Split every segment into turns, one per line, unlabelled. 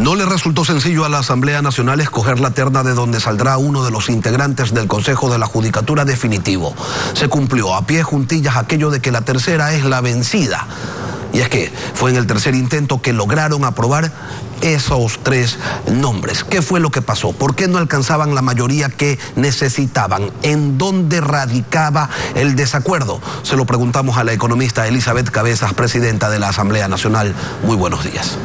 No le resultó sencillo a la Asamblea Nacional escoger la terna de donde saldrá uno de los integrantes del Consejo de la Judicatura definitivo. Se cumplió a pie juntillas aquello de que la tercera es la vencida. Y es que fue en el tercer intento que lograron aprobar esos tres nombres. ¿Qué fue lo que pasó? ¿Por qué no alcanzaban la mayoría que necesitaban? ¿En dónde radicaba el desacuerdo? Se lo preguntamos a la economista Elizabeth Cabezas, presidenta de la Asamblea Nacional. Muy buenos días.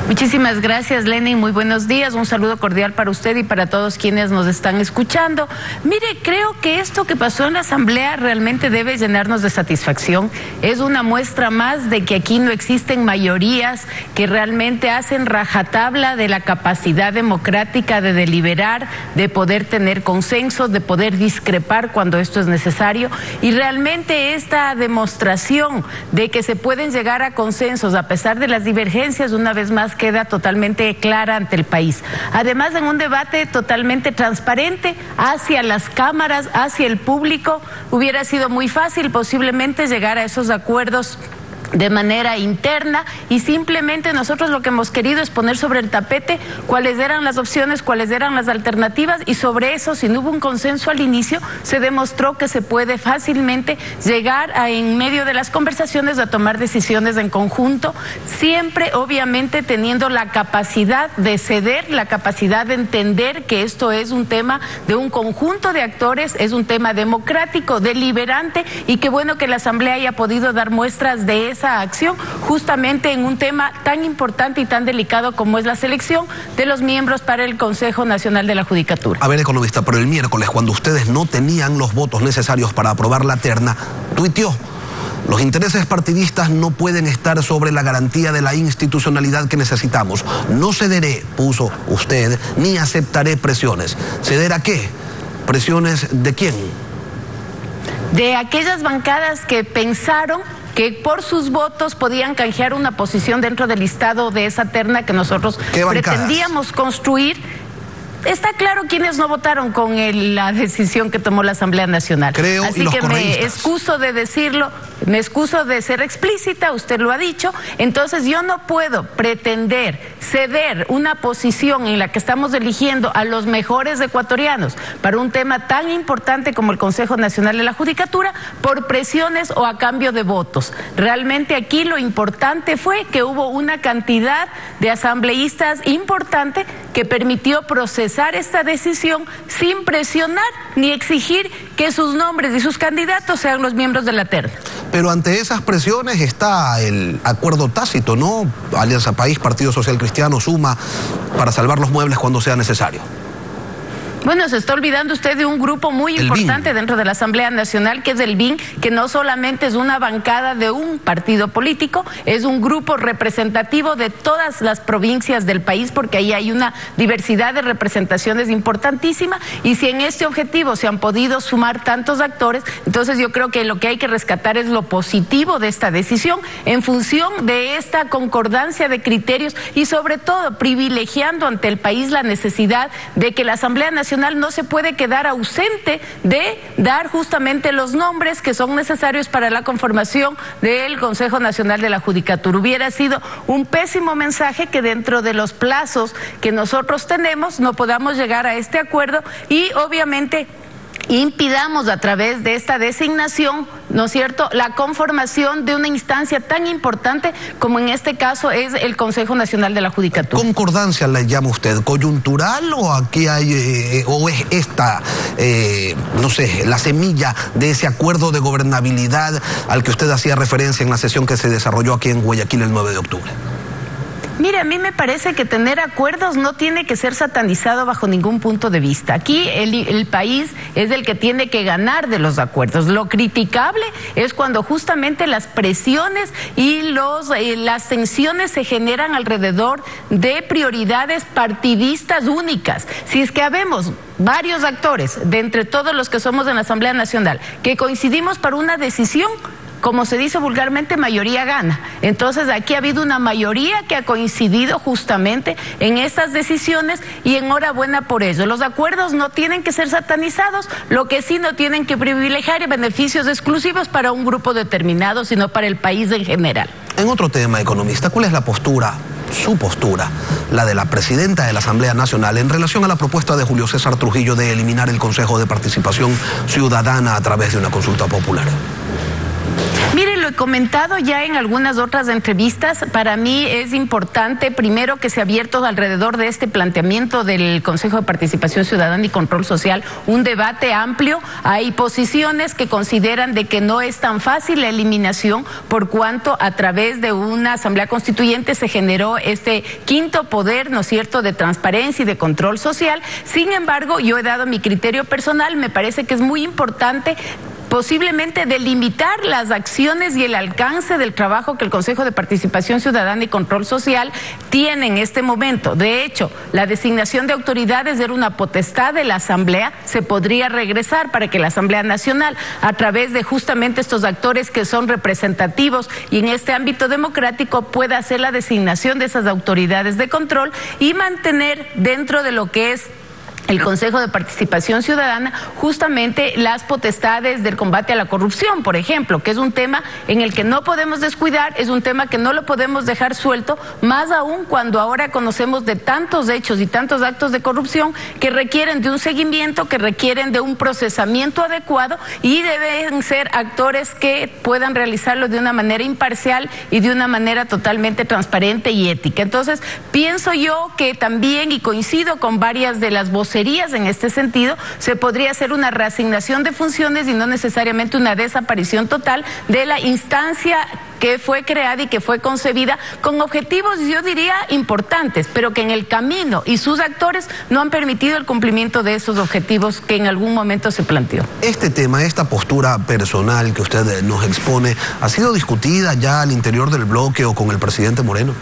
Muchísimas gracias, Lenin. Muy buenos días. Un saludo cordial para usted y para todos quienes nos están escuchando. Mire, creo que esto que pasó en la Asamblea realmente debe llenarnos de satisfacción. Es una muestra más de que aquí no existen mayorías que realmente hacen rajatabla de la capacidad democrática de deliberar, de poder tener consenso, de poder discrepar cuando esto es necesario. Y realmente esta demostración de que se pueden llegar a consensos a pesar de las divergencias, una vez más, queda totalmente clara ante el país. Además, en un debate totalmente transparente hacia las cámaras, hacia el público, hubiera sido muy fácil posiblemente llegar a esos acuerdos de manera interna, y simplemente nosotros lo que hemos querido es poner sobre el tapete cuáles eran las opciones, cuáles eran las alternativas, y sobre eso, si no hubo un consenso al inicio, se demostró que se puede fácilmente llegar en medio de las conversaciones a tomar decisiones en conjunto, siempre obviamente teniendo la capacidad de ceder, la capacidad de entender que esto es un tema de un conjunto de actores, es un tema democrático, deliberante, y qué bueno que la Asamblea haya podido dar muestras de esa acción justamente en un tema tan importante y tan delicado como es la selección de los miembros para el Consejo Nacional de la Judicatura.
A ver, economista, pero el miércoles, cuando ustedes no tenían los votos necesarios para aprobar la terna, tuiteó: los intereses partidistas no pueden estar sobre la garantía de la institucionalidad que necesitamos. No cederé, puso usted, ni aceptaré presiones. ¿Ceder a qué? ¿Presiones de quién?
De aquellas bancadas que pensaron que por sus votos podían canjear una posición dentro del listado de esa terna que nosotros pretendíamos construir. Está claro quienes no votaron con la decisión que tomó la Asamblea Nacional. Así que me excuso de decirlo, me excuso de ser explícita, usted lo ha dicho. Entonces yo no puedo pretender ceder una posición en la que estamos eligiendo a los mejores ecuatorianos para un tema tan importante como el Consejo Nacional de la Judicatura por presiones o a cambio de votos. Realmente aquí lo importante fue que hubo una cantidad de asambleístas importante que permitió procesar esta decisión sin presionar ni exigir que sus nombres y sus candidatos sean los miembros de la terna.
Pero ante esas presiones está el acuerdo tácito, ¿no? Alianza País, Partido Social Cristiano, Suma, para salvar los muebles cuando sea necesario.
Bueno, se está olvidando usted de un grupo muy importante dentro de la Asamblea Nacional, que es el BIN, que no solamente es una bancada de un partido político, es un grupo representativo de todas las provincias del país, porque ahí hay una diversidad de representaciones importantísima, y si en este objetivo se han podido sumar tantos actores, entonces yo creo que lo que hay que rescatar es lo positivo de esta decisión, en función de esta concordancia de criterios y sobre todo privilegiando ante el país la necesidad de que la Asamblea Nacional no se puede quedar ausente de dar justamente los nombres que son necesarios para la conformación del Consejo Nacional de la Judicatura. Hubiera sido un pésimo mensaje que dentro de los plazos que nosotros tenemos no podamos llegar a este acuerdo y obviamente impidamos a través de esta designación, ¿no es cierto?, la conformación de una instancia tan importante como en este caso es el Consejo Nacional de la Judicatura. ¿Concordancia la llama usted coyuntural o aquí hay, o es esta, no sé, la semilla de ese acuerdo de gobernabilidad al que usted hacía referencia en la sesión que se desarrolló aquí en Guayaquil el 9 de octubre? Mire, a mí me parece que tener acuerdos no tiene que ser satanizado bajo ningún punto de vista. Aquí el país es el que tiene que ganar de los acuerdos. Lo criticable es cuando justamente las presiones y las tensiones se generan alrededor de prioridades partidistas únicas. Si es que habemos varios actores, de entre todos los que somos en la Asamblea Nacional, que coincidimos para una decisión, como se dice vulgarmente, mayoría gana. Entonces aquí ha habido una mayoría que ha coincidido justamente en estas decisiones y enhorabuena por ello. Los acuerdos no tienen que ser satanizados, lo que sí no tienen que privilegiar beneficios exclusivos para un grupo determinado, sino para el país en general. En otro tema, economista, ¿cuál es la postura
su postura, la de la presidenta de la Asamblea Nacional, en relación a la propuesta de Julio César Trujillo de eliminar el Consejo de Participación Ciudadana a través de una consulta popular.
Mire, lo he comentado ya en algunas otras entrevistas. Para mí es importante, primero, que se ha abierto alrededor de este planteamiento del Consejo de Participación Ciudadana y Control Social un debate amplio. Hay posiciones que consideran de que no es tan fácil la eliminación, por cuanto a través de una asamblea constituyente se generó este quinto poder, ¿no es cierto?, de transparencia y de control social. Sin embargo, yo he dado mi criterio personal. Me parece que es muy importante posiblemente delimitar las acciones y el alcance del trabajo que el Consejo de Participación Ciudadana y Control Social tiene en este momento. De hecho, la designación de autoridades era una potestad de la Asamblea. Se podría regresar para que la Asamblea Nacional, a través de justamente estos actores que son representativos y en este ámbito democrático, pueda hacer la designación de esas autoridades de control y mantener dentro de lo que es el Consejo de Participación Ciudadana justamente las potestades del combate a la corrupción, por ejemplo, que es un tema en el que no podemos descuidar, es un tema que no lo podemos dejar suelto, más aún cuando ahora conocemos de tantos hechos y tantos actos de corrupción que requieren de un seguimiento, que requieren de un procesamiento adecuado y deben ser actores que puedan realizarlo de una manera imparcial y de una manera totalmente transparente y ética. Entonces, pienso yo que también, y coincido con varias de las voces en este sentido, se podría hacer una reasignación de funciones y no necesariamente una desaparición total de la instancia que fue creada y que fue concebida con objetivos, yo diría, importantes, pero que en el camino y sus actores no han permitido el cumplimiento de esos objetivos que en algún momento se planteó.
Este tema, esta postura personal que usted nos expone, ¿ha sido discutida ya al interior del bloque o con el presidente Moreno?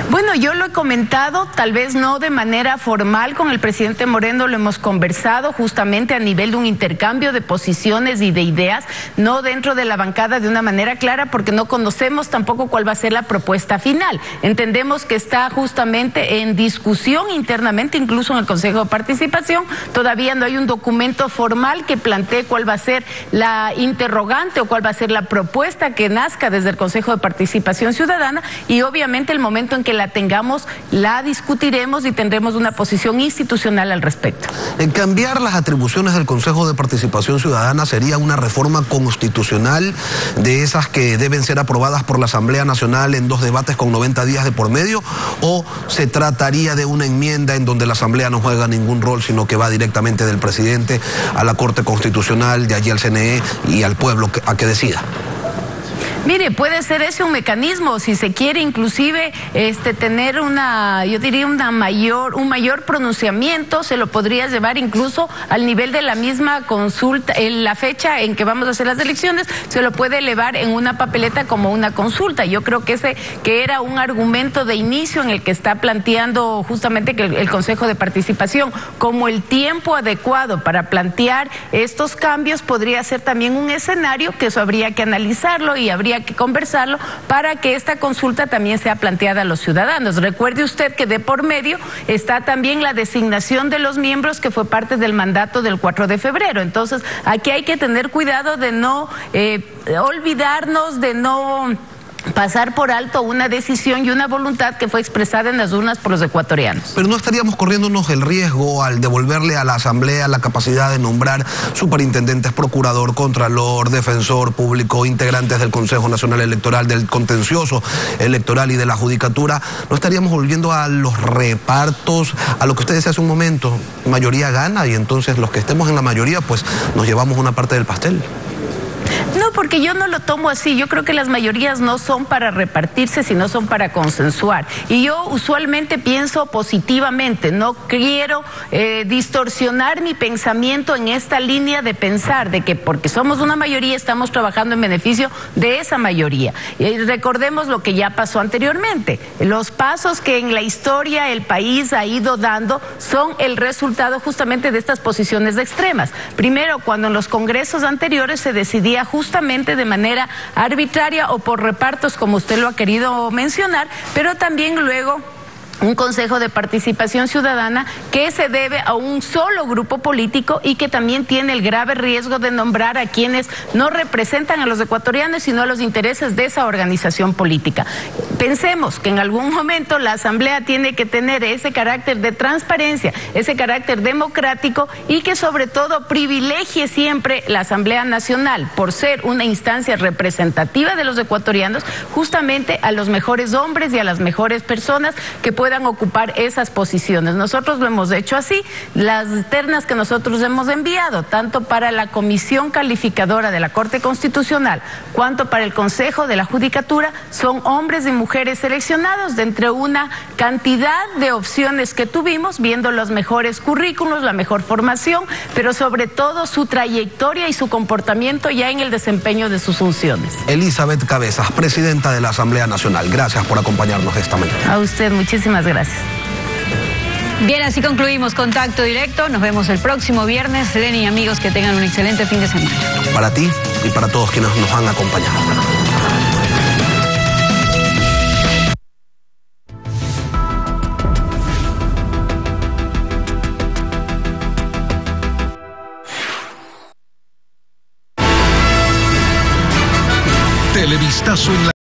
Bueno, yo lo he comentado, tal vez no de manera formal con el presidente Moreno, lo hemos conversado justamente a nivel de un intercambio de posiciones y de ideas, no dentro de la bancada de una manera clara, porque no conocemos tampoco cuál va a ser la propuesta final. Entendemos que está justamente en discusión internamente, incluso en el Consejo de Participación. Todavía no hay un documento formal que plantee cuál va a ser la interrogante o cuál va a ser la propuesta que nazca desde el Consejo de Participación Ciudadana, y obviamente el momento en que la tengamos, la discutiremos y tendremos una posición institucional al respecto.
Cambiar las atribuciones del Consejo de Participación Ciudadana sería una reforma constitucional de esas que deben ser aprobadas por la Asamblea Nacional en 2 debates con 90 días de por medio, o se trataría de una enmienda en donde la Asamblea no juega ningún rol, sino que va directamente del presidente a la Corte Constitucional, de allí al CNE y al pueblo a que decida?
Mire, puede ser ese un mecanismo, si se quiere inclusive tener yo diría un mayor pronunciamiento, se lo podría llevar incluso al nivel de la misma consulta, en la fecha en que vamos a hacer las elecciones, se lo puede elevar en una papeleta como una consulta. Yo creo que que era un argumento de inicio en el que está planteando justamente que el Consejo de Participación, como el tiempo adecuado para plantear estos cambios, podría ser también un escenario que eso habría que analizarlo y habría que conversarlo para que esta consulta también sea planteada a los ciudadanos. Recuerde usted que de por medio está también la designación de los miembros, que fue parte del mandato del 4 de febrero. Entonces, aquí hay que tener cuidado de no olvidarnos, de no pasar por alto una decisión y una voluntad que fue expresada en las urnas por los ecuatorianos.
Pero no estaríamos corriéndonos el riesgo al devolverle a la Asamblea la capacidad de nombrar superintendentes, procurador, contralor, defensor público, integrantes del Consejo Nacional Electoral, del contencioso electoral y de la judicatura. ¿No estaríamos volviendo a los repartos, a lo que usted decía hace un momento? Mayoría gana y entonces los que estemos en la mayoría pues nos llevamos una parte del pastel.
No, porque yo no lo tomo así. Yo creo que las mayorías no son para repartirse, sino son para consensuar. Y yo usualmente pienso positivamente. No quiero distorsionar mi pensamiento en esta línea de pensar de que porque somos una mayoría estamos trabajando en beneficio de esa mayoría. Y recordemos lo que ya pasó anteriormente. Los pasos que en la historia el país ha ido dando son el resultado justamente de estas posiciones extremas. Primero, cuando en los congresos anteriores se decidía justamente de manera arbitraria o por repartos, como usted lo ha querido mencionar, pero también luego un Consejo de Participación Ciudadana que se debe a un solo grupo político y que también tiene el grave riesgo de nombrar a quienes no representan a los ecuatorianos, sino a los intereses de esa organización política. Pensemos que en algún momento la Asamblea tiene que tener ese carácter de transparencia, ese carácter democrático y que sobre todo privilegie siempre la Asamblea Nacional por ser una instancia representativa de los ecuatorianos, justamente a los mejores hombres y a las mejores personas que puedan ocupar esas posiciones. Nosotros lo hemos hecho así. Las ternas que nosotros hemos enviado, tanto para la Comisión Calificadora de la Corte Constitucional, cuanto para el Consejo de la Judicatura, son hombres y mujeres seleccionados de entre una cantidad de opciones que tuvimos, viendo los mejores currículos, la mejor formación, pero sobre todo su trayectoria y su comportamiento ya en el desempeño de sus funciones.
Elizabeth Cabezas, presidenta de la Asamblea Nacional, gracias por acompañarnos esta mañana.
A usted, muchísimas gracias.
Bien, así concluimos Contacto Directo. Nos vemos el próximo viernes. Lenny y amigos, que tengan un excelente fin de semana.
Para ti y para todos quienes nos han acompañado.
Televistazo en la